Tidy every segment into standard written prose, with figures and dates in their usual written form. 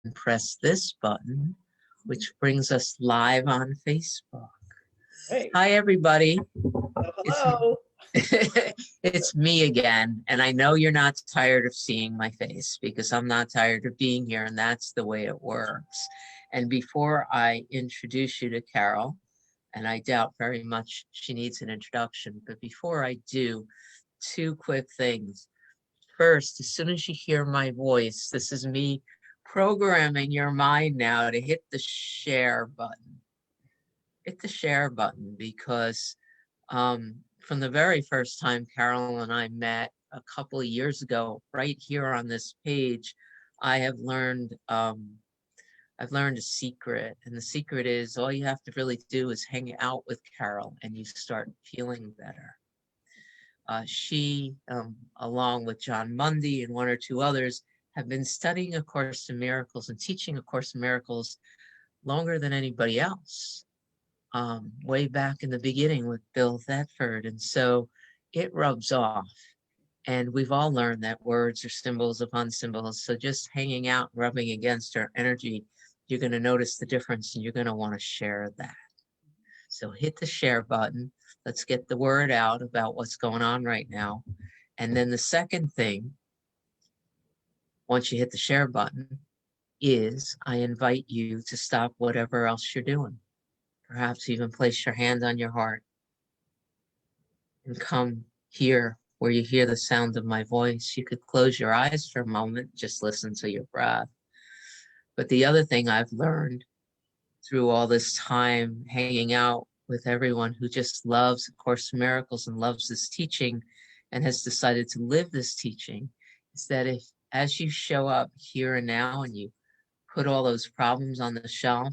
press this button, which brings us live on Facebook. Hey. Hi, everybody. Hello. It's me again. And I know you're not tired of seeing my face because I'm not tired of being here, and that's the way it works. And before I introduce you to Carol, and I doubt very much she needs an introduction, but before I do, two quick things. First, as soon as you hear my voice, this is me programming your mind now to hit the share button. Hit the share button because from the very first time Carol and I met a couple of years ago, right here on this page, I've learned a secret, and the secret is all you have to really do is hang out with Carol and you start feeling better. She, along with John Mundy and one or two others, have been studying A Course in Miracles and teaching A Course in Miracles longer than anybody else, way back in the beginning with Bill Thetford. And so it rubs off. And we've all learned that words are symbols upon symbols. So just hanging out, rubbing against our energy, you're going to notice the difference and you're going to want to share that. So hit the share button. Let's get the word out about what's going on right now. And then the second thing, once you hit the share button, is I invite you to stop whatever else you're doing. Perhaps even place your hand on your heart and come here where you hear the sound of my voice. You could close your eyes for a moment, just listen to your breath. But the other thing I've learned through all this time hanging out with everyone who just loves A Course in Miracles and loves this teaching and has decided to live this teaching is that if, as you show up here and now and you put all those problems on the shelf,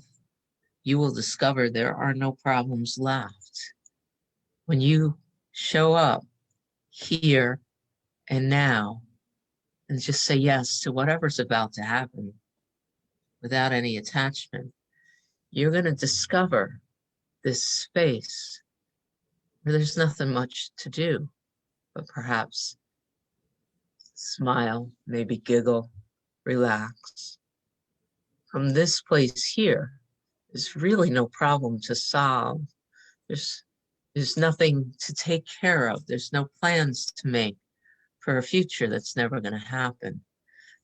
you will discover there are no problems left. When you show up here and now and just say yes to whatever's about to happen without any attachment, you're going to discover this space where there's nothing much to do, but perhaps smile, maybe giggle, relax. From this place here, there's really no problem to solve. There's nothing to take care of. There's no plans to make for a future that's never going to happen.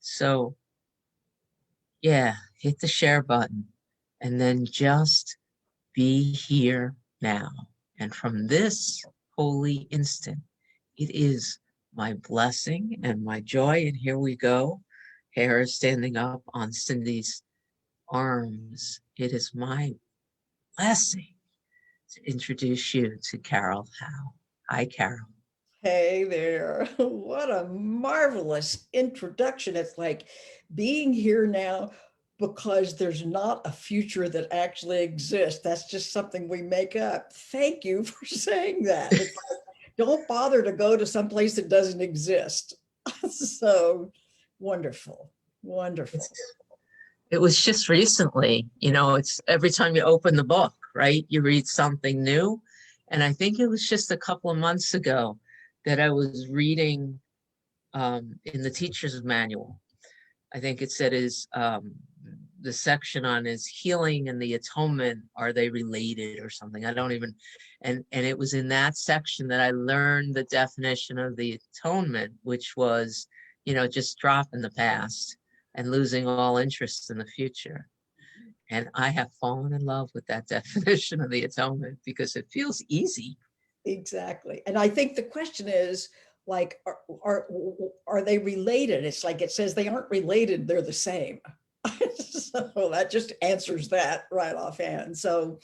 So, yeah, hit the share button and then just be here now. And from this holy instant, it is my blessing and my joy. And here we go. Hair is standing up on Cindy's arms. It is my blessing to introduce you to Carol Howe. Hi, Carol. Hey there. What a marvelous introduction. It's like being here now because there's not a future that actually exists. That's just something we make up. Thank you for saying that. It's like, don't bother to go to some place that doesn't exist. So wonderful, wonderful. It was just recently, it's every time you open the book, right? You read something new. And I think it was just a couple of months ago that I was reading in the teacher's manual. I think it said the section on is healing and the atonement, are they related or something? I don't even, and it was in that section that I learned the definition of the atonement, which was, just dropping the past and losing all interest in the future. And I have fallen in love with that definition of the atonement because it feels easy. Exactly. And I think the question is, like, are they related? It's like it says they aren't related, they're the same. So that just answers that right offhand. So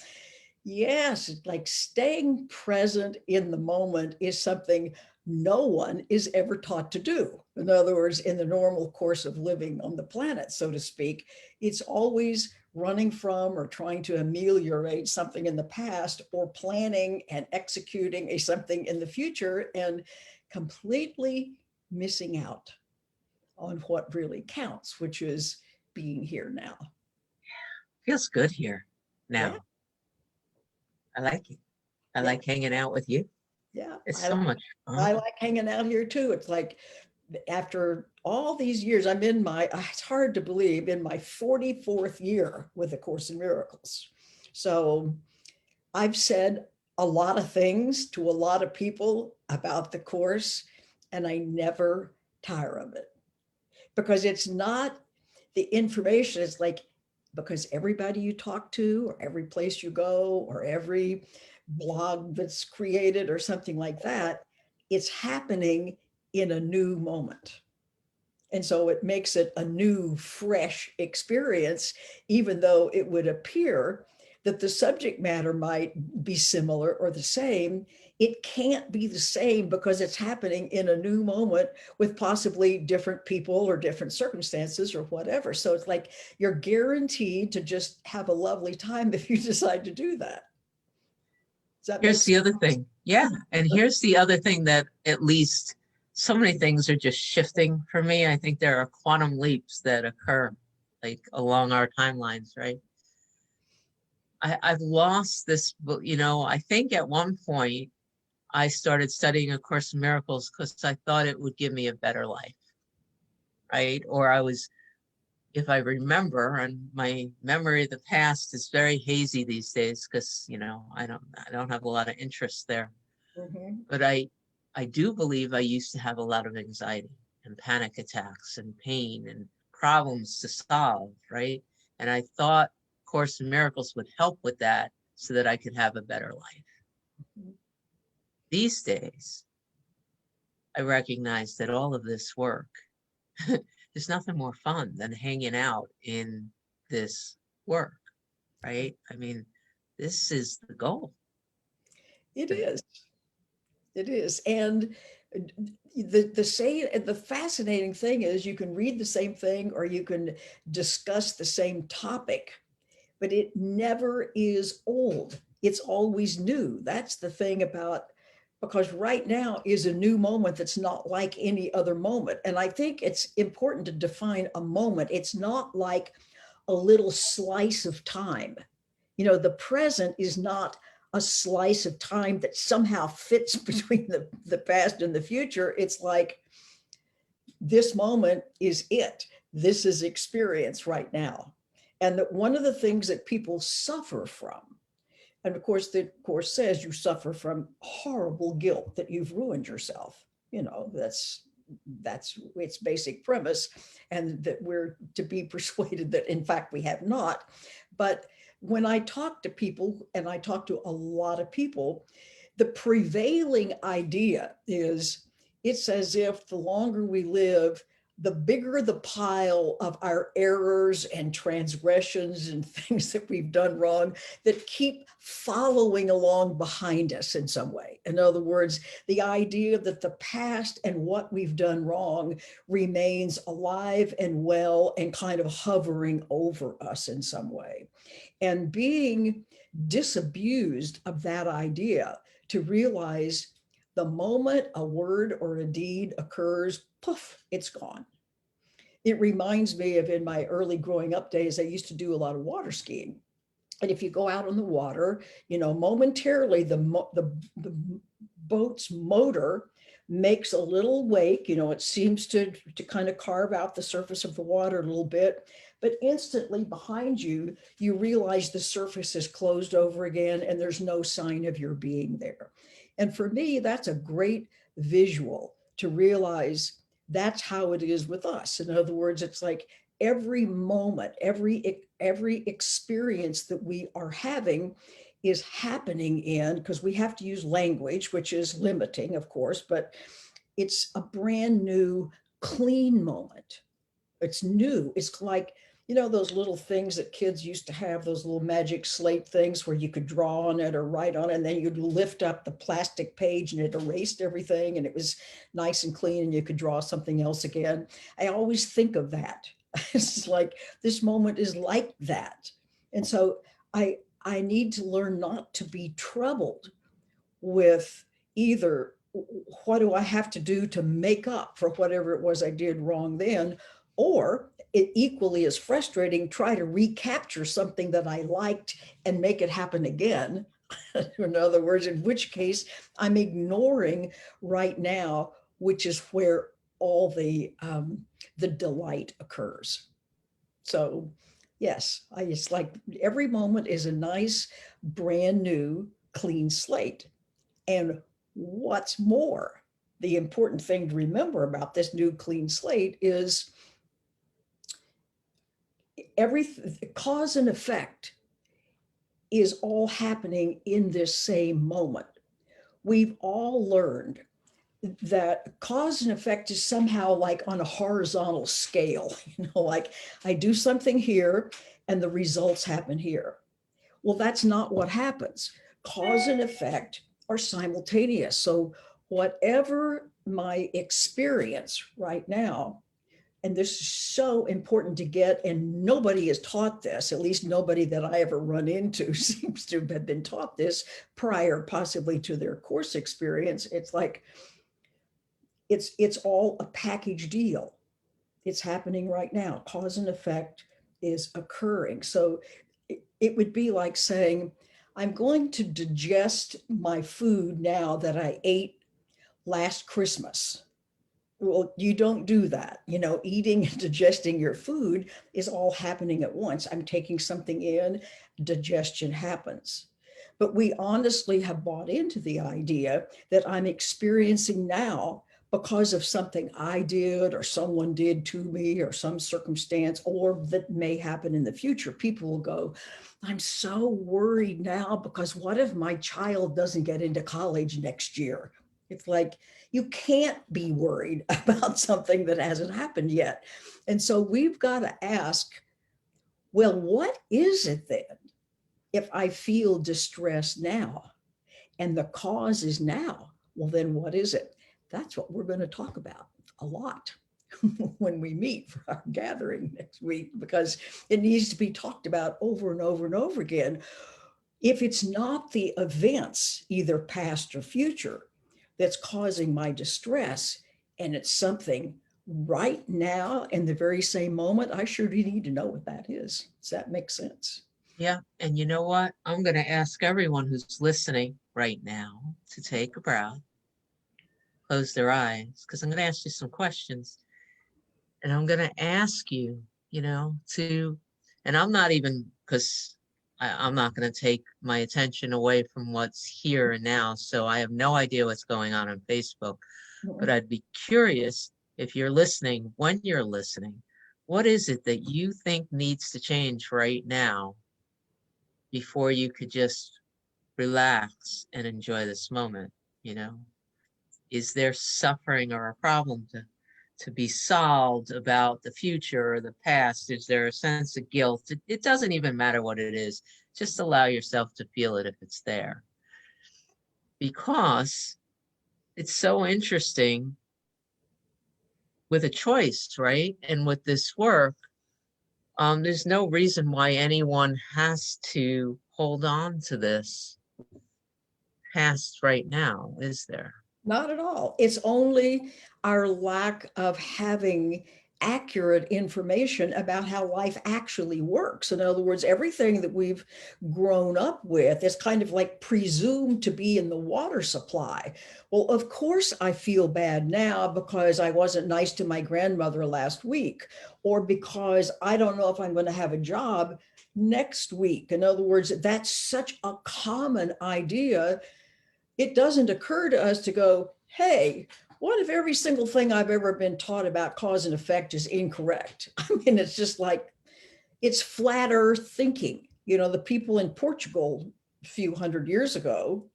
yes, like staying present in the moment is something no one is ever taught to do. In other words, in the normal course of living on the planet, so to speak, it's always running from or trying to ameliorate something in the past or planning and executing something in the future and completely missing out on what really counts, which is being here now. Feels good here now. Yeah. I like it. I like hanging out with you. Yeah. It's so much fun. I like hanging out here too. It's like after all these years, I'm in my, it's hard to believe, in my 44th year with A Course in Miracles. So I've said a lot of things to a lot of people about the Course, and I never tire of it, because it's not the information. It's like, because everybody you talk to, or every place you go, or every blog that's created or something like that, it's happening in a new moment. And so it makes it a new, fresh experience, even though it would appear that the subject matter might be similar or the same. It can't be the same because it's happening in a new moment with possibly different people or different circumstances or whatever. So it's like you're guaranteed to just have a lovely time if you decide to do that. Does that make Here's the sense? other thing. Yeah. And here's the other thing that at least so many things are just shifting for me. I think there are quantum leaps that occur like along our timelines, right? I've lost this, I think at one point I started studying A Course in Miracles because I thought it would give me a better life, right? Or I was, if I remember, and my memory of the past is very hazy these days because, I don't have a lot of interest there. Mhm. But I do believe I used to have a lot of anxiety and panic attacks and pain and problems to solve, right? And I thought Course in Miracles would help with that so that I could have a better life. These days, I recognize that all of this work, there's nothing more fun than hanging out in this work, right? I mean, this is the goal. It is. It is. And the fascinating thing is you can read the same thing or you can discuss the same topic, but it never is old. It's always new. That's the thing about, because right now is a new moment that's not like any other moment. And I think it's important to define a moment. It's not like a little slice of time. The present is not a slice of time that somehow fits between the past and the future. It's like this moment is it. This is experience right now. And that one of the things that people suffer from, and of course, the course says you suffer from horrible guilt that you've ruined yourself. That's its basic premise, and that we're to be persuaded that in fact we have not. But when I talk to people, and I talk to a lot of people, the prevailing idea is it's as if the longer we live, the bigger the pile of our errors and transgressions and things that we've done wrong that keep following along behind us in some way. In other words, the idea that the past and what we've done wrong remains alive and well and kind of hovering over us in some way. And being disabused of that idea to realize the moment a word or a deed occurs, poof, it's gone. It reminds me of in my early growing up days, I used to do a lot of water skiing. And if you go out on the water, momentarily the boat's motor makes a little wake, it seems to kind of carve out the surface of the water a little bit, but instantly behind you, you realize the surface is closed over again and there's no sign of your being there. And for me, that's a great visual to realize that's how it is with us. In other words, it's like every moment, every experience that we are having is happening in, because we have to use language, which is limiting, of course, but it's a brand new, clean moment. It's new. It's like, those little things that kids used to have, those little magic slate things where you could draw on it or write on it, and then you'd lift up the plastic page and it erased everything and it was nice and clean and you could draw something else again. I always think of that. It's like this moment is like that. And so I need to learn not to be troubled with either what do I have to do to make up for whatever it was I did wrong then, or it equally is frustrating, try to recapture something that I liked and make it happen again. In other words, in which case I'm ignoring right now, which is where all the delight occurs. So yes, it's like every moment is a nice, brand new, clean slate. And what's more, the important thing to remember about this new clean slate is every cause and effect is all happening in this same moment. We've all learned that cause and effect is somehow like on a horizontal scale, like I do something here and the results happen here. Well, that's not what happens. Cause and effect are simultaneous. So whatever my experience right now, and this is so important to get, and nobody is taught this, at least nobody that I ever run into seems to have been taught this prior possibly to their course experience. It's like, it's all a package deal. It's happening right now. Cause and effect is occurring. So it would be like saying, I'm going to digest my food now that I ate last Christmas. Well, you don't do that. Eating and digesting your food is all happening at once. I'm taking something in, digestion happens. But we honestly have bought into the idea that I'm experiencing now because of something I did or someone did to me or some circumstance, or that may happen in the future. People will go, I'm so worried now because what if my child doesn't get into college next year? It's like, you can't be worried about something that hasn't happened yet. And so we've got to ask, well, what is it then if I feel distress now and the cause is now? Well, then what is it? That's what we're going to talk about a lot when we meet for our gathering next week, because it needs to be talked about over and over and over again. If it's not the events, either past or future, that's causing my distress, and it's something right now in the very same moment, I sure do need to know what that is. Does that make sense? Yeah. And you know what? I'm going to ask everyone who's listening right now to take a breath, close their eyes, because I'm going to ask you some questions. And I'm going to ask you, and I'm not even, because I'm not going to take my attention away from what's here and now. So I have no idea what's going on Facebook, but I'd be curious if you're listening, when you're listening, what is it that you think needs to change right now before you could just relax and enjoy this moment? You know, is there suffering or a problem to be solved about the future or the past? Is there a sense of guilt? It doesn't even matter what it is. Just allow yourself to feel it if it's there. Because it's so interesting with a choice, right? And with this work, there's no reason why anyone has to hold on to this past right now, is there? Not at all. It's only our lack of having accurate information about how life actually works. In other words, everything that we've grown up with is kind of like presumed to be in the water supply. Well, of course, I feel bad now because I wasn't nice to my grandmother last week, or because I don't know if I'm going to have a job next week. In other words, that's such a common idea. It doesn't occur to us to go, hey, what if every single thing I've ever been taught about cause and effect is incorrect? I mean, it's just like, it's flat earth thinking. The people in Portugal a few hundred years ago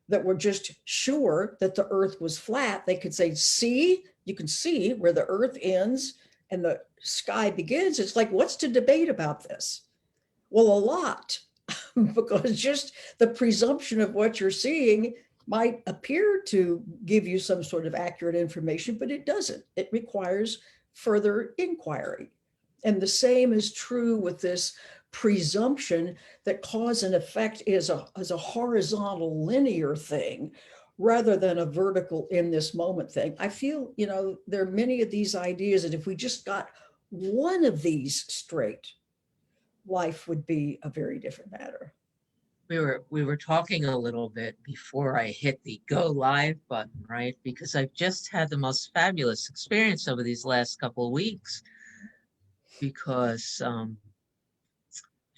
that were just sure that the earth was flat, they could say, see, you can see where the earth ends and the sky begins. It's like, what's to debate about this? Well, a lot, because just the presumption of what you're seeing might appear to give you some sort of accurate information, but it doesn't. It requires further inquiry. And the same is true with this presumption that cause and effect is a horizontal linear thing rather than a vertical in this moment thing. I feel, there are many of these ideas that if we just got one of these straight, life would be a very different matter. we were talking a little bit before I hit the go live button, right? Because I've just had the most fabulous experience over these last couple of weeks because I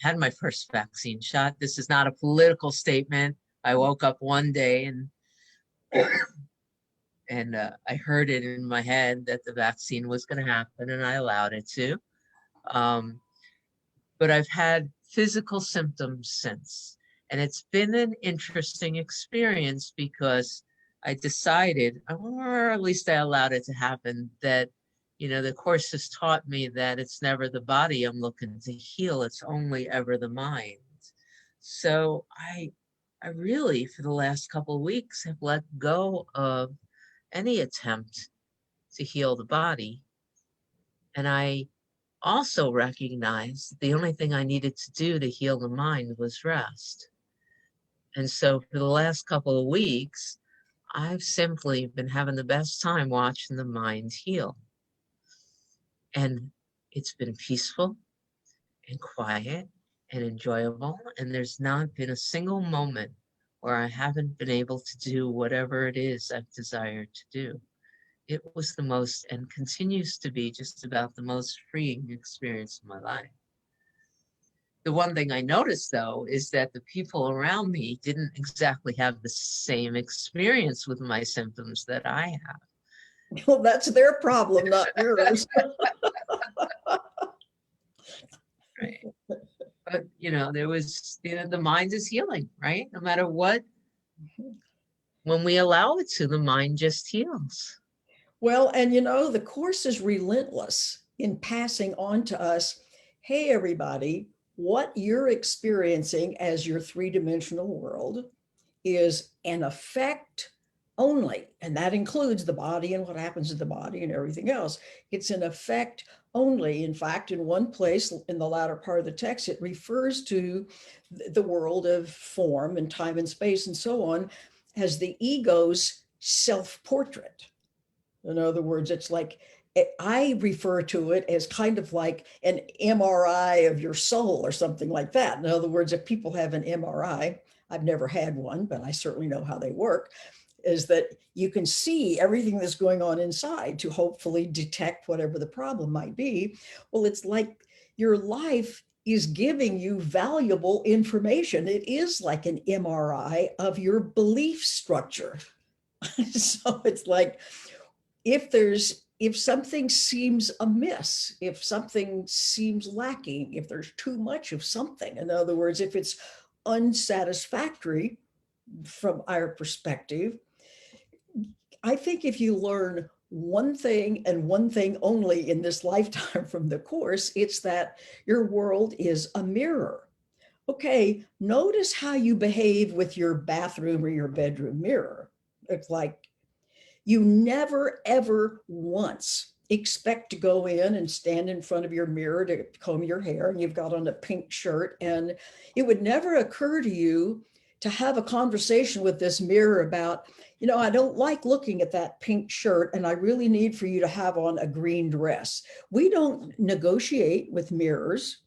had my first vaccine shot. This is not a political statement. I woke up one day and I heard it in my head that the vaccine was going to happen, and I allowed it to. Um, but I've had physical symptoms since. And it's been an interesting experience because I decided, or at least I allowed it to happen, that, the course has taught me that it's never the body I'm looking to heal, it's only ever the mind. So I really, for the last couple of weeks, have let go of any attempt to heal the body. And I also recognized the only thing I needed to do to heal the mind was rest. And so for the last couple of weeks, I've simply been having the best time watching the mind heal. And it's been peaceful and quiet and enjoyable. And there's not been a single moment where I haven't been able to do whatever it is I've desired to do. It was the most, and continues to be, just about the most freeing experience of my life. The one thing I noticed, though, is that the people around me didn't exactly have the same experience with my symptoms that I have. Well, that's their problem, not yours. Right. But, there was, the mind is healing, right? No matter what, when we allow it to, the mind just heals. Well, and the course is relentless in passing on to us, hey, everybody, what you're experiencing as your three-dimensional world is an effect only, and that includes the body and what happens to the body and everything else. It's an effect only. In fact, in one place in the latter part of the text, it refers to the world of form and time and space and so on as the ego's self-portrait. In other words, it's like, I refer to it as kind of like an MRI of your soul or something like that. In other words, if people have an MRI, I've never had one, but I certainly know how they work, is that you can see everything that's going on inside to hopefully detect whatever the problem might be. Well, it's like your life is giving you valuable information. It is like an MRI of your belief structure. So it's like, if something seems amiss, if something seems lacking, if there's too much of something, in other words, if it's unsatisfactory from our perspective, I think if you learn one thing and one thing only in this lifetime from the course, it's that your world is a mirror. Okay, notice how you behave with your bathroom or your bedroom mirror. It's like, you never, ever once expect to go in and stand in front of your mirror to comb your hair, and you've got on a pink shirt, and it would never occur to you to have a conversation with this mirror about, I don't like looking at that pink shirt, and I really need for you to have on a green dress. We don't negotiate with mirrors.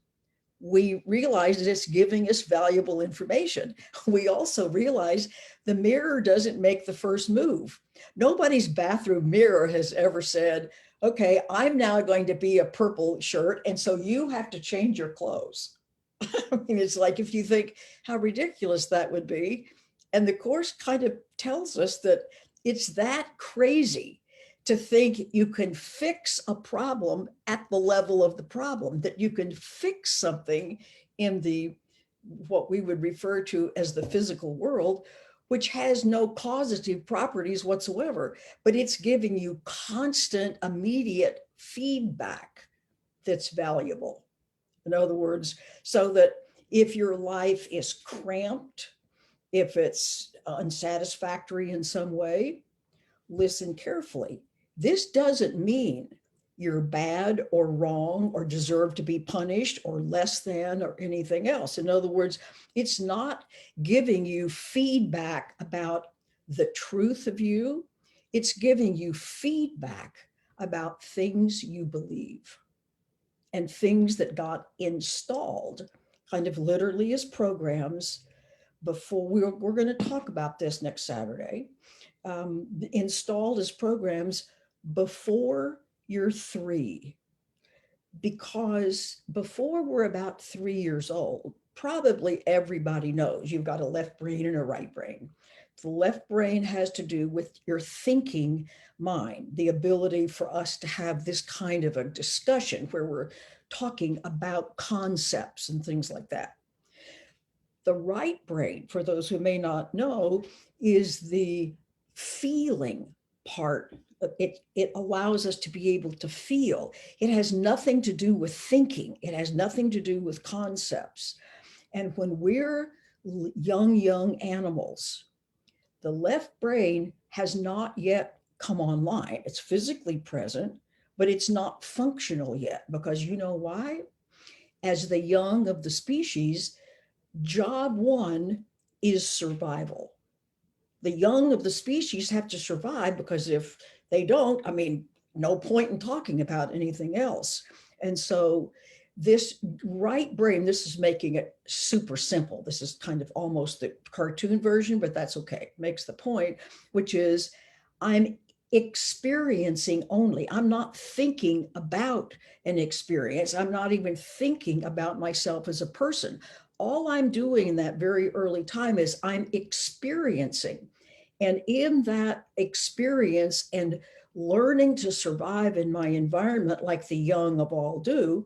We realize that it's giving us valuable information. We also realize the mirror doesn't make the first move. Nobody's bathroom mirror has ever said, okay, I'm now going to be a purple shirt, and so you have to change your clothes. I mean, it's like, if you think how ridiculous that would be. And the course kind of tells us that it's that crazy to think you can fix a problem at the level of the problem, that you can fix something in what we would refer to as the physical world, which has no causative properties whatsoever, but it's giving you constant, immediate feedback that's valuable. In other words, so that if your life is cramped, if it's unsatisfactory in some way, listen carefully. This doesn't mean you're bad or wrong or deserve to be punished or less than or anything else. In other words, it's not giving you feedback about the truth of you. It's giving you feedback about things you believe and things that got installed kind of literally as programs before we're going to talk about this next Saturday, installed as programs before you're 3. Because before we're about 3 years old, probably everybody knows you've got a left brain and a right brain. The left brain has to do with your thinking mind, the ability for us to have this kind of a discussion where we're talking about concepts and things like that. The right brain, for those who may not know, is the feeling part. It allows us to be able to feel. It has nothing to do with thinking. It has nothing to do with concepts. And when we're young animals, the left brain has not yet come online. It's physically present, but it's not functional yet, because you know why? As the young of the species, job one is survival. The young of the species have to survive, because if they don't, I mean, no point in talking about anything else. And so this right brain, this is making it super simple. This is kind of almost the cartoon version, but that's okay. It makes the point, which is I'm experiencing only. I'm not thinking about an experience. I'm not even thinking about myself as a person. All I'm doing in that very early time is I'm experiencing. And in that experience and learning to survive in my environment, like the young of all do,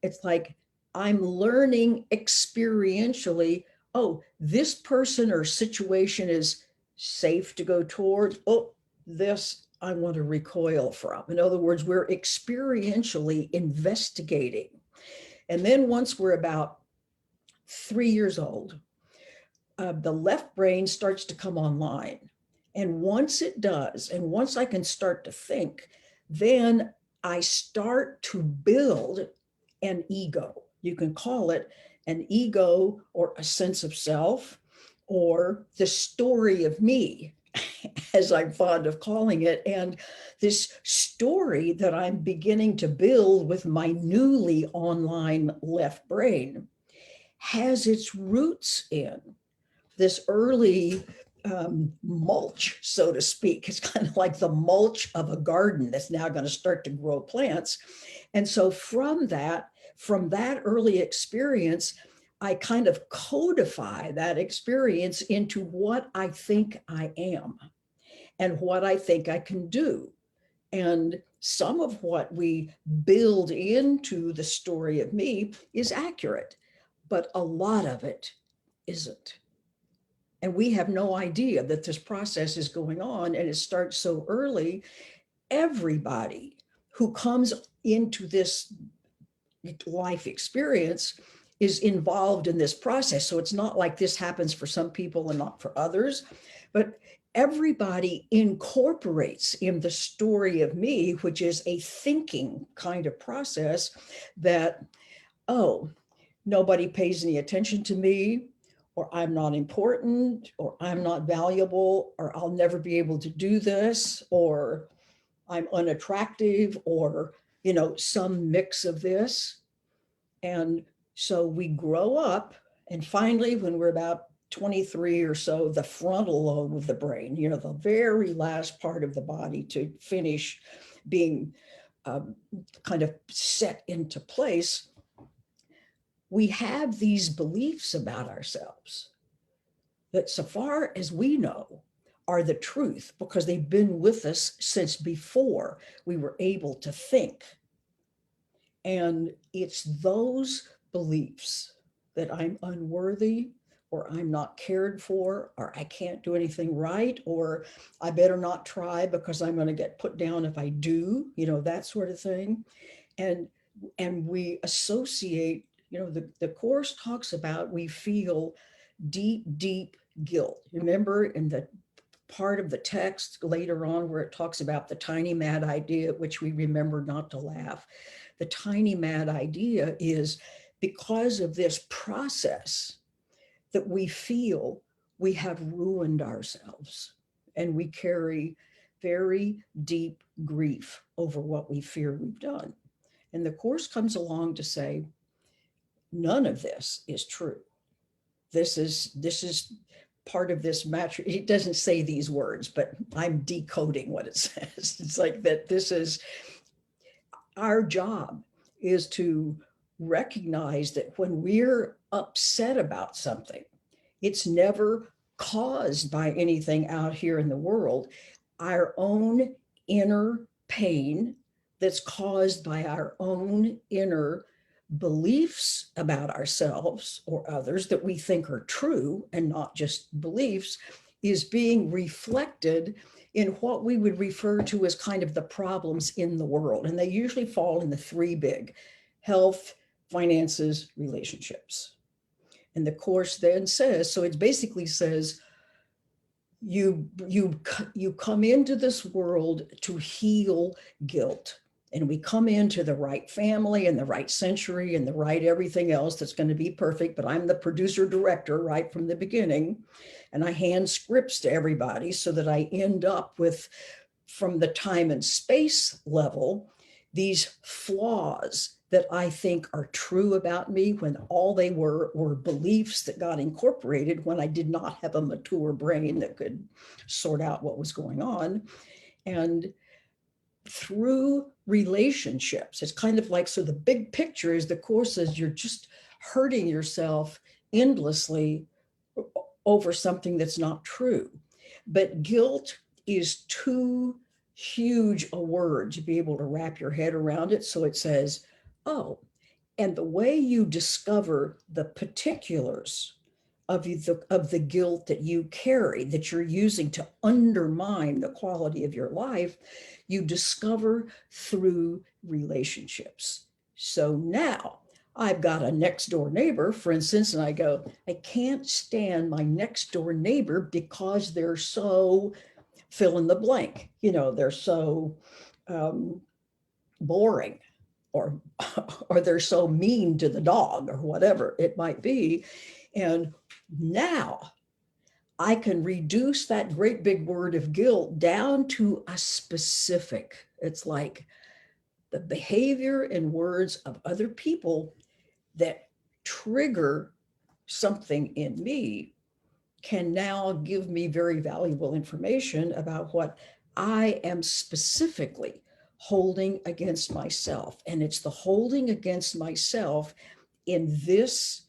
it's like I'm learning experientially, oh, this person or situation is safe to go towards. Oh, this I want to recoil from. In other words, we're experientially investigating. And then once we're about 3 years old, the left brain starts to come online. And once it does, and once I can start to think, then I start to build an ego. You can call it an ego or a sense of self or the story of me, as I'm fond of calling it. And this story that I'm beginning to build with my newly online left brain has its roots in this early mulch, so to speak. It's kind of like the mulch of a garden that's now going to start to grow plants. And so from that early experience, I kind of codify that experience into what I think I am and what I think I can do. And some of what we build into the story of me is accurate, but a lot of it isn't. And we have no idea that this process is going on, and it starts so early. Everybody who comes into this life experience is involved in this process. So it's not like this happens for some people and not for others, but everybody incorporates in the story of me, which is a thinking kind of process that, oh, nobody pays any attention to me, or I'm not important, or I'm not valuable, or I'll never be able to do this, or I'm unattractive, or, some mix of this. And so we grow up, and finally, when we're about 23 or so, the frontal lobe of the brain, the very last part of the body to finish being kind of set into place, we have these beliefs about ourselves that, so far as we know, are the truth, because they've been with us since before we were able to think. And it's those beliefs that I'm unworthy, or I'm not cared for, or I can't do anything right, or I better not try because I'm going to get put down if I do, that sort of thing. And we associate, the Course talks about, we feel deep guilt. Remember in the part of the text later on where it talks about the tiny mad idea at which we remember not to laugh. The tiny mad idea is because of this process that we feel we have ruined ourselves, and we carry very deep grief over what we fear we've done. And the Course comes along to say, none of this is true. this is part of this match. It doesn't say these words, but I'm decoding what it says. It's like that this is our job, is to recognize that when we're upset about something, it's never caused by anything out here in the world. Our own inner pain that's caused by our own inner beliefs about ourselves or others that we think are true and not just beliefs, is being reflected in what we would refer to as kind of the problems in the world. And they usually fall in the three big: health, finances, relationships. And the course then says, so it basically says, you come into this world to heal guilt. And we come into the right family and the right century and the right everything else that's going to be perfect. But I'm the producer director right from the beginning. And I hand scripts to everybody so that I end up with, from the time and space level, these flaws that I think are true about me, when all they were beliefs that got incorporated when I did not have a mature brain that could sort out what was going on. And through relationships, it's kind of like, so the big picture is, the course says you're just hurting yourself endlessly over something that's not true. But guilt is too huge a word to be able to wrap your head around it. So it says, oh, and the way you discover the particulars of the guilt that you carry, that you're using to undermine the quality of your life, you discover through relationships. So now I've got a next door neighbor, for instance, and I go, I can't stand my next door neighbor because they're so fill in the blank. They're so boring, or or they're so mean to the dog, or whatever it might be. And now I can reduce that great big word of guilt down to a specific. It's like the behavior and words of other people that trigger something in me can now give me very valuable information about what I am specifically holding against myself. And it's the holding against myself in this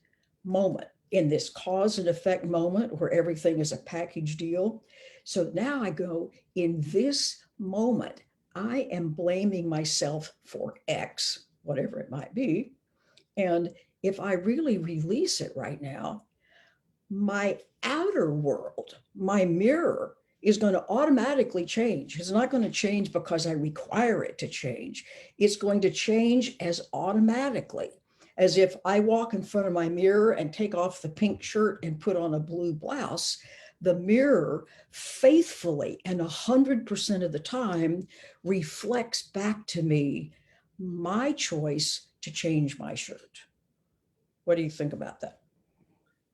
moment, in this cause and effect moment where everything is a package deal. So now I go, in this moment, I am blaming myself for X, whatever it might be. And if I really release it right now, my outer world, my mirror, is going to automatically change. It's not going to change because I require it to change. It's going to change as automatically as if I walk in front of my mirror and take off the pink shirt and put on a blue blouse. The mirror faithfully and 100% of the time reflects back to me my choice to change my shirt. What do you think about that?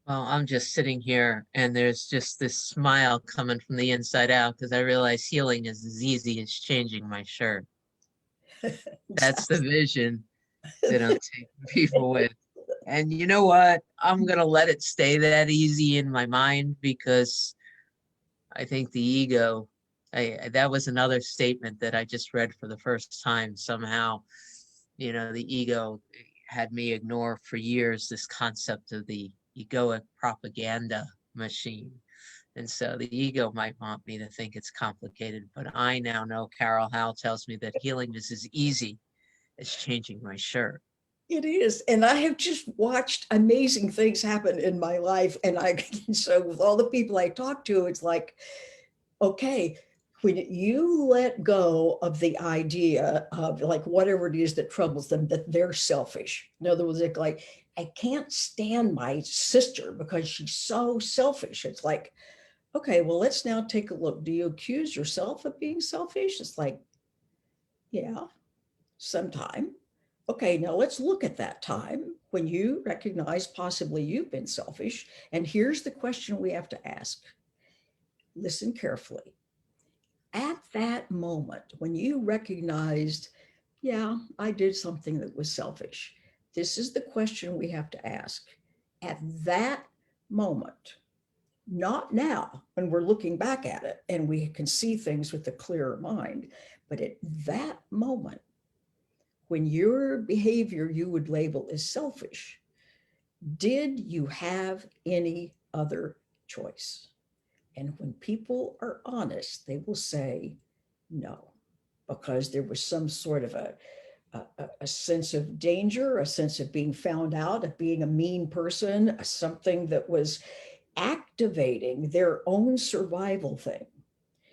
Well, I'm just sitting here and there's just this smile coming from the inside out because I realize healing is as easy as changing my shirt. That's the vision that I'm taking people with. And you know what? I'm going to let it stay that easy in my mind because I think the ego, that was another statement that I just read for the first time. Somehow, the ego had me ignore for years this concept of the egoic propaganda machine. And so the ego might want me to think it's complicated, but I now know Carol Howe tells me that healing is as easy as changing my shirt. It is. And I have just watched amazing things happen in my life. And so with all the people I talk to, it's like, okay, when you let go of the idea of like whatever it is that troubles them, that they're selfish. In other words, like, I can't stand my sister because she's so selfish. It's like, okay, well, let's now take a look. Do you accuse yourself of being selfish? It's like, yeah, sometime. Okay, now let's look at that time when you recognize possibly you've been selfish. And here's the question we have to ask. Listen carefully. At that moment, when you recognized, yeah, I did something that was selfish, this is the question we have to ask. At that moment, not now when we're looking back at it and we can see things with a clearer mind, but at that moment, when your behavior you would label as selfish, did you have any other choice? And when people are honest, they will say no, because there was some sort of a sense of danger, a sense of being found out, of being a mean person, something that was activating their own survival thing.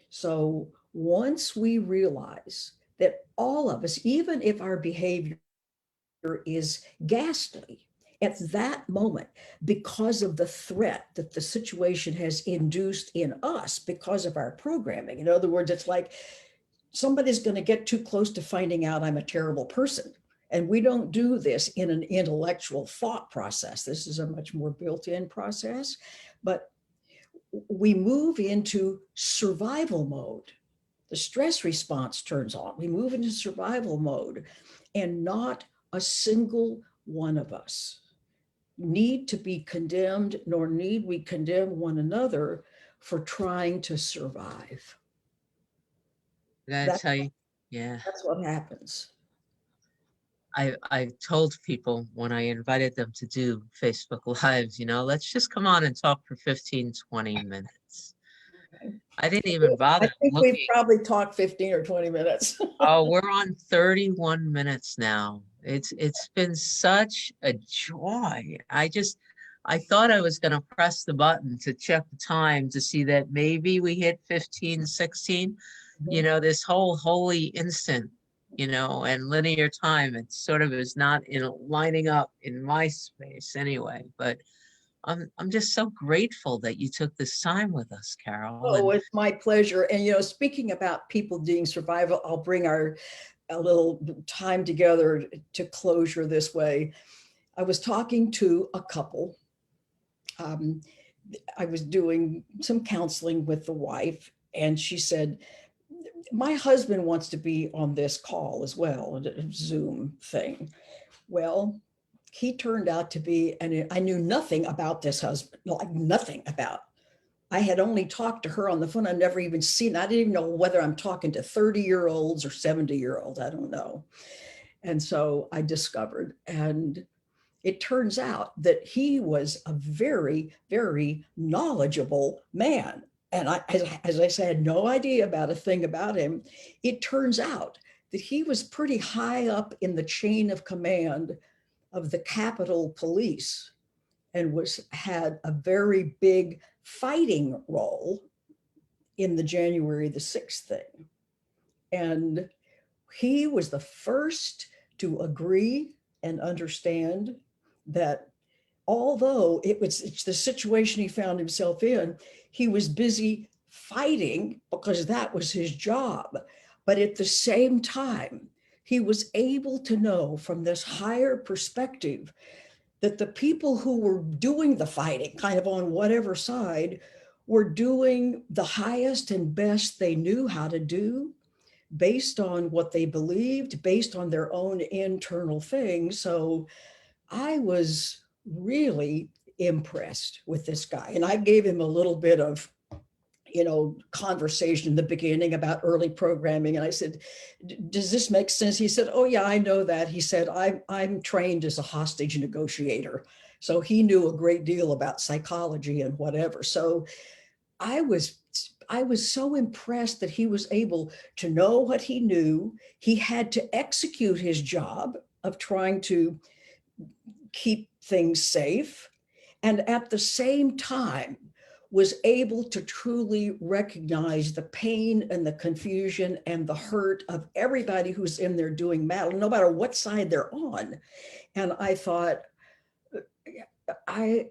So once we realize that all of us, even if our behavior is ghastly at that moment, because of the threat that the situation has induced in us because of our programming. In other words, it's like somebody's going to get too close to finding out I'm a terrible person. And we don't do this in an intellectual thought process. This is a much more built-in process, but we move into survival mode. The stress response turns on. We move into survival mode, and not a single one of us need to be condemned, nor need we condemn one another for trying to survive. I gotta That, tell you, yeah. that's what happens. I told people when I invited them to do Facebook Lives, let's just come on and talk for 15, 20 minutes. Okay. I didn't even I bother think we've looking. probably talked 15 or 20 minutes. Oh, we're on 31 minutes now. It's been such a joy. I thought I was gonna press the button to check the time to see that maybe we hit 15, 16. This whole holy instant, and linear time, it sort of is not lining up in my space anyway. But I'm just so grateful that you took this time with us, Carol. Oh, And it's my pleasure. And speaking about people doing survival, I'll bring a little time together to closure this way. I was talking to a couple. Um, I was doing some counseling with the wife, and she said, my husband wants to be on this call as well, a Zoom thing. Well, he turned out to be, and I knew nothing about this husband, like nothing about. I had only talked to her on the phone. I've never even seen, I didn't even know whether I'm talking to 30-year-olds or 70-year-olds. I don't know. And so I discovered, and it turns out that he was a very, very knowledgeable man. And as I said, I had no idea about a thing about him. It turns out that he was pretty high up in the chain of command of the Capitol Police, and had a very big fighting role in the January the 6th thing. And he was the first to agree and understand that although it's the situation he found himself in, he was busy fighting because that was his job. But at the same time, he was able to know from this higher perspective that the people who were doing the fighting, kind of on whatever side, were doing the highest and best they knew how to do based on what they believed, based on their own internal things. So I was really impressed with this guy. And I gave him a little bit of conversation in the beginning about early programming. And I said, does this make sense? He said, oh yeah, I know that. He said, I'm trained as a hostage negotiator. So he knew a great deal about psychology and whatever. So I was so impressed that he was able to know what he knew. He had to execute his job of trying to keep things safe, and at the same time was able to truly recognize the pain and the confusion and the hurt of everybody who's in there doing battle, no matter what side they're on. And I thought, I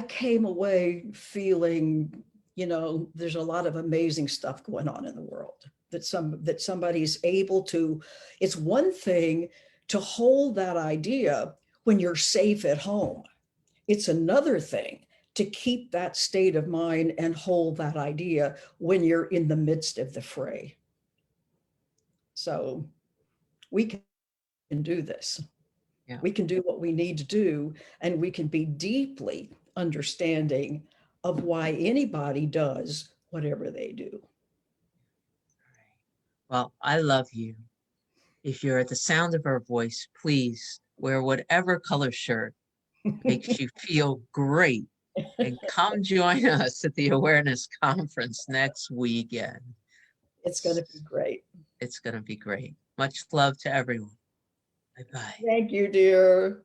came away feeling, there's a lot of amazing stuff going on in the world, that somebody's able to. It's one thing to hold that idea when you're safe at home. It's another thing to keep that state of mind and hold that idea when you're in the midst of the fray. So we can do this. yeah, We can do what we need to do, and we can be deeply understanding of why anybody does whatever they do. Well, I love you. If you're at the sound of our voice, please wear whatever color shirt makes you feel great and come join us at the awareness conference next weekend. It's going to be great. It's going to be great. Much love to everyone. Bye-bye. Thank you, dear.